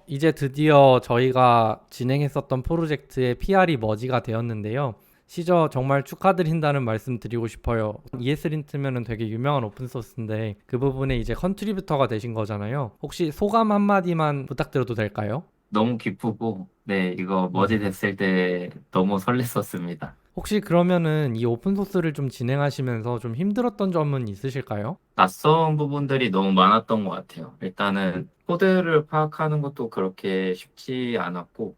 이제 드디어 저희가 진행했었던 프로젝트의 PR이 머지가 되었는데요. 시저 정말 축하드린다는 말씀 드리고 싶어요. ESLint면은 되게 유명한 오픈소스인데 그 부분에 이제 컨트리뷰터가 되신 거잖아요. 혹시 소감 한마디만 부탁드려도 될까요? 너무 기쁘고, 네, 이거 머지 음. 됐을 때 너무 설렜었습니다. 혹시 그러면은 이 오픈소스를 좀 진행하시면서 좀 힘들었던 점은 있으실까요? 낯선 부분들이 너무 많았던 것 같아요. 일단은 코드를 파악하는 것도 그렇게 쉽지 않았고,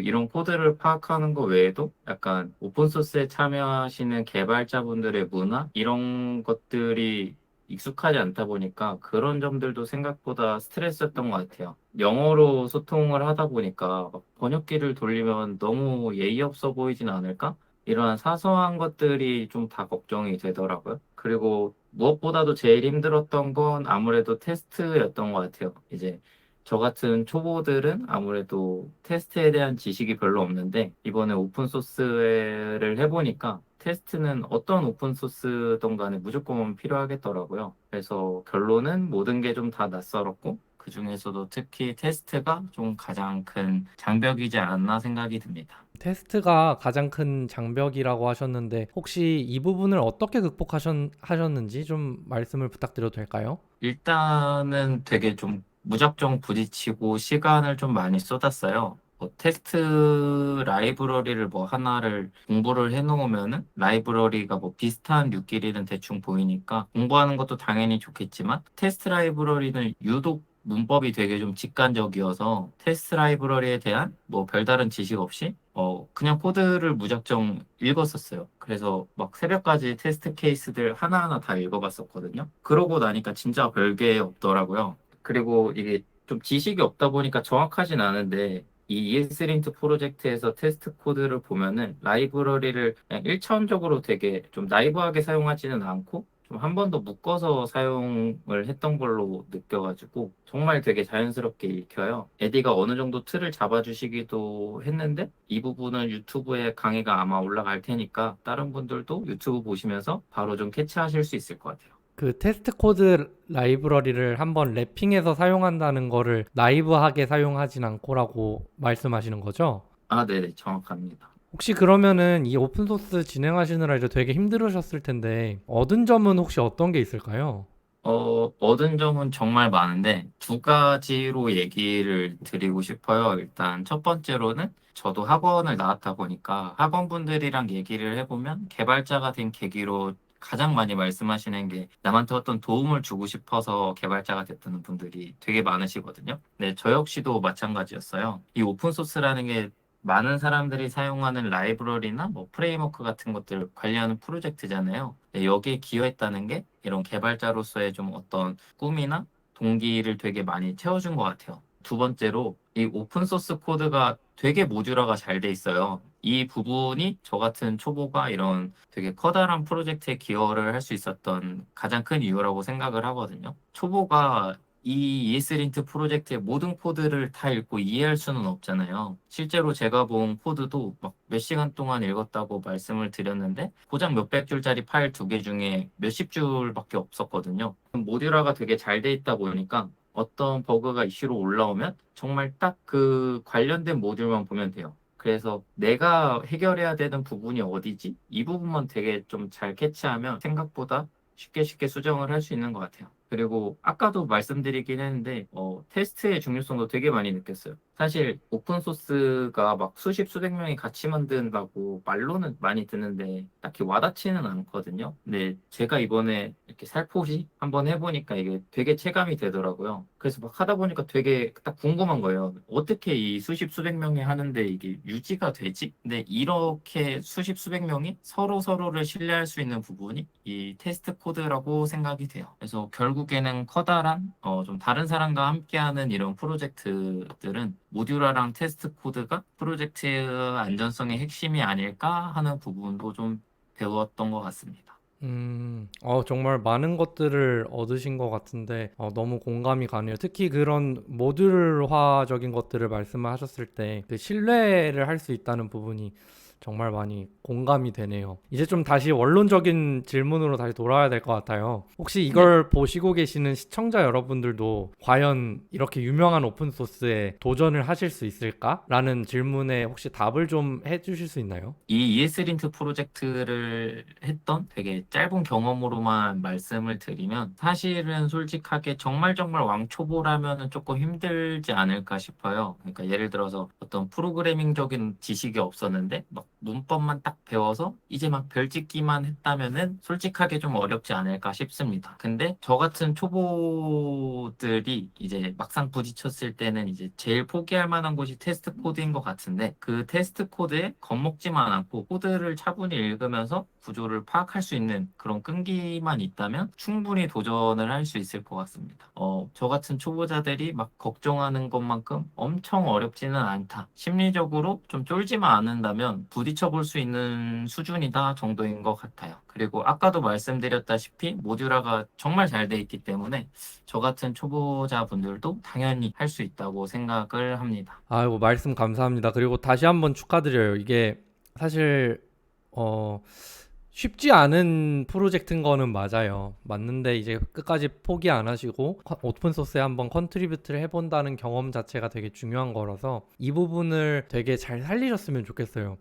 이런 코드를 파악하는 것 외에도 약간 오픈소스에 참여하시는 개발자분들의 문화? 이런 것들이 익숙하지 않다 보니까 그런 점들도 생각보다 스트레스였던 것 같아요. 영어로 소통을 하다 보니까 막 번역기를 돌리면 너무 예의 없어 보이진 않을까? 이러한 사소한 것들이 좀 다 걱정이 되더라고요. 그리고 무엇보다도 제일 힘들었던 건 아무래도 테스트였던 것 같아요. 이제 저 같은 초보들은 아무래도 테스트에 대한 지식이 별로 없는데 이번에 오픈소스를 해보니까 테스트는 어떤 오픈소스든 간에 무조건 필요하겠더라고요. 그래서 결론은 모든 게 좀 다 낯설었고 그중에서도 특히 테스트가 좀 가장 큰 장벽이지 않았나 생각이 듭니다. 테스트가 가장 큰 장벽이라고 하셨는데 혹시 이 부분을 어떻게 극복하셨는지 좀 말씀을 부탁드려도 될까요? 일단은 되게 좀 무작정 부딪히고 시간을 좀 많이 쏟았어요. 뭐 테스트 라이브러리를 뭐 하나를 공부를 해놓으면은 라이브러리가 뭐 비슷한 류끼리는 대충 보이니까 공부하는 것도 당연히 좋겠지만 테스트 라이브러리는 유독 문법이 되게 좀 직관적이어서 테스트 라이브러리에 대한 뭐 별다른 지식 없이 그냥 코드를 무작정 읽었었어요. 그래서 막 새벽까지 테스트 케이스들 하나하나 다 읽어봤었거든요. 그러고 나니까 진짜 별게 없더라고요. 그리고 이게 좀 지식이 없다 보니까 정확하진 않은데 이 ESLint 프로젝트에서 테스트 코드를 보면은 라이브러리를 그냥 일차원적으로 되게 좀 나이브하게 사용하지는 않고 좀 한 번 더 묶어서 사용을 했던 걸로 느껴가지고 정말 되게 자연스럽게 읽혀요. 에디가 어느 정도 틀을 잡아주시기도 했는데 이 부분은 유튜브에 강의가 아마 올라갈 테니까 다른 분들도 유튜브 보시면서 바로 좀 캐치하실 수 있을 것 같아요. 그 테스트 코드 라이브러리를 한번 랩핑해서 사용한다는 거를 나이브하게 사용하진 않고라고 말씀하시는 거죠? 아, 네네, 정확합니다. 혹시 그러면은 이 오픈소스 진행하시느라 이제 되게 힘들으셨을 텐데 얻은 점은 혹시 어떤 게 있을까요? 얻은 점은 정말 많은데 두 가지로 얘기를 드리고 싶어요. 일단 첫 번째로는 저도 학원을 나왔다 보니까 학원분들이랑 얘기를 해보면 개발자가 된 계기로 가장 많이 말씀하시는 게 남한테 어떤 도움을 주고 싶어서 개발자가 됐다는 분들이 되게 많으시거든요. 네, 저 역시도 마찬가지였어요. 이 오픈소스라는 게 많은 사람들이 사용하는 라이브러리나 뭐 프레임워크 같은 것들 관리하는 프로젝트잖아요. 네, 여기에 기여했다는 게 이런 개발자로서의 좀 어떤 꿈이나 동기를 되게 많이 채워준 것 같아요. 두 번째로 이 오픈소스 코드가 되게 모듈화가 잘 돼 있어요. 이 부분이 저 같은 초보가 이런 되게 커다란 프로젝트에 기여를 할 수 있었던 가장 큰 이유라고 생각을 하거든요. 초보가 이 ESLint 프로젝트의 모든 코드를 다 읽고 이해할 수는 없잖아요. 실제로 제가 본 코드도 막 몇 시간 동안 읽었다고 말씀을 드렸는데 고작 몇백 줄짜리 파일 두 개 중에 몇십 줄밖에 없었거든요. 모듈화가 되게 잘 돼 있다 보니까 어떤 버그가 이슈로 올라오면 정말 딱 그 관련된 모듈만 보면 돼요. 그래서 내가 해결해야 되는 부분이 어디지? 이 부분만 되게 좀 잘 캐치하면 생각보다 쉽게 쉽게 수정을 할 수 있는 것 같아요. 그리고 아까도 말씀드리긴 했는데 테스트의 중요성도 되게 많이 느꼈어요. 사실 오픈소스가 막 수십 수백 명이 같이 만든다고 말로는 많이 듣는데 딱히 와닿지는 않거든요. 근데 제가 이번에 이렇게 살포시 한번 해보니까 이게 되게 체감이 되더라고요. 그래서 막 하다 보니까 되게 딱 궁금한 거예요. 어떻게 이 수십 수백 명이 하는데 이게 유지가 되지? 근데 이렇게 수십 수백 명이 서로 서로를 신뢰할 수 있는 부분이 이 테스트 코드라고 생각이 돼요. 그래서 결국에는 커다란 좀 다른 사람과 함께하는 이런 프로젝트들은 모듈화랑 테스트 코드가 프로젝트의 안전성의 핵심이 아닐까 하는 부분도 좀 배웠던 것 같습니다. 정말 많은 것들을 얻으신 것 같은데, 너무 공감이 가네요. 특히 그런 모듈화적인 것들을 말씀을 하셨을 때, 그 신뢰를 할 수 있다는 부분이 정말 많이 공감이 되네요. 이제 좀 다시 원론적인 질문으로 다시 돌아와야 될 것 같아요. 혹시 이걸 보시고 계시는 시청자 여러분들도 과연 이렇게 유명한 오픈소스에 도전을 하실 수 있을까? 라는 질문에 혹시 답을 좀 해주실 수 있나요? 이 ESLint 프로젝트를 했던 되게 짧은 경험으로만 말씀을 드리면 사실은 솔직하게 정말 왕초보라면은 조금 힘들지 않을까 싶어요. 그러니까 예를 들어서 어떤 프로그래밍적인 지식이 없었는데 막 문법만 딱 배워서 이제 막 별짓기만 했다면은 솔직하게 좀 어렵지 않을까 싶습니다. 근데 저 같은 초보들이 이제 막상 부딪혔을 때는 이제 제일 포기할 만한 곳이 테스트 코드인 것 같은데 그 테스트 코드에 겁먹지만 않고 코드를 차분히 읽으면서 구조를 파악할 수 있는 그런 끈기만 있다면 충분히 도전을 할 수 있을 것 같습니다. 저 같은 초보자들이 막 걱정하는 것만큼 엄청 어렵지는 않다. 심리적으로 좀 쫄지만 않는다면 부딪혀 볼 수 있는 수준이다 정도인 것 같아요. 그리고 아까도 말씀드렸다시피 모듈화가 정말 잘 돼 있기 때문에 저 같은 초보자분들도 당연히 할 수 있다고 생각을 합니다. 아이고, 말씀 감사합니다. 그리고 다시 한번 축하드려요. 이게 사실 어, 쉽지 않은 프로젝트인 거는 맞아요. 맞는데 이제 끝까지 포기 안 하시고 오픈 소스에 한번 컨트리뷰트를 해본다는 경험 자체가 되게 중요한 거라서 이 부분을 되게 잘 살리셨으면 좋겠어요.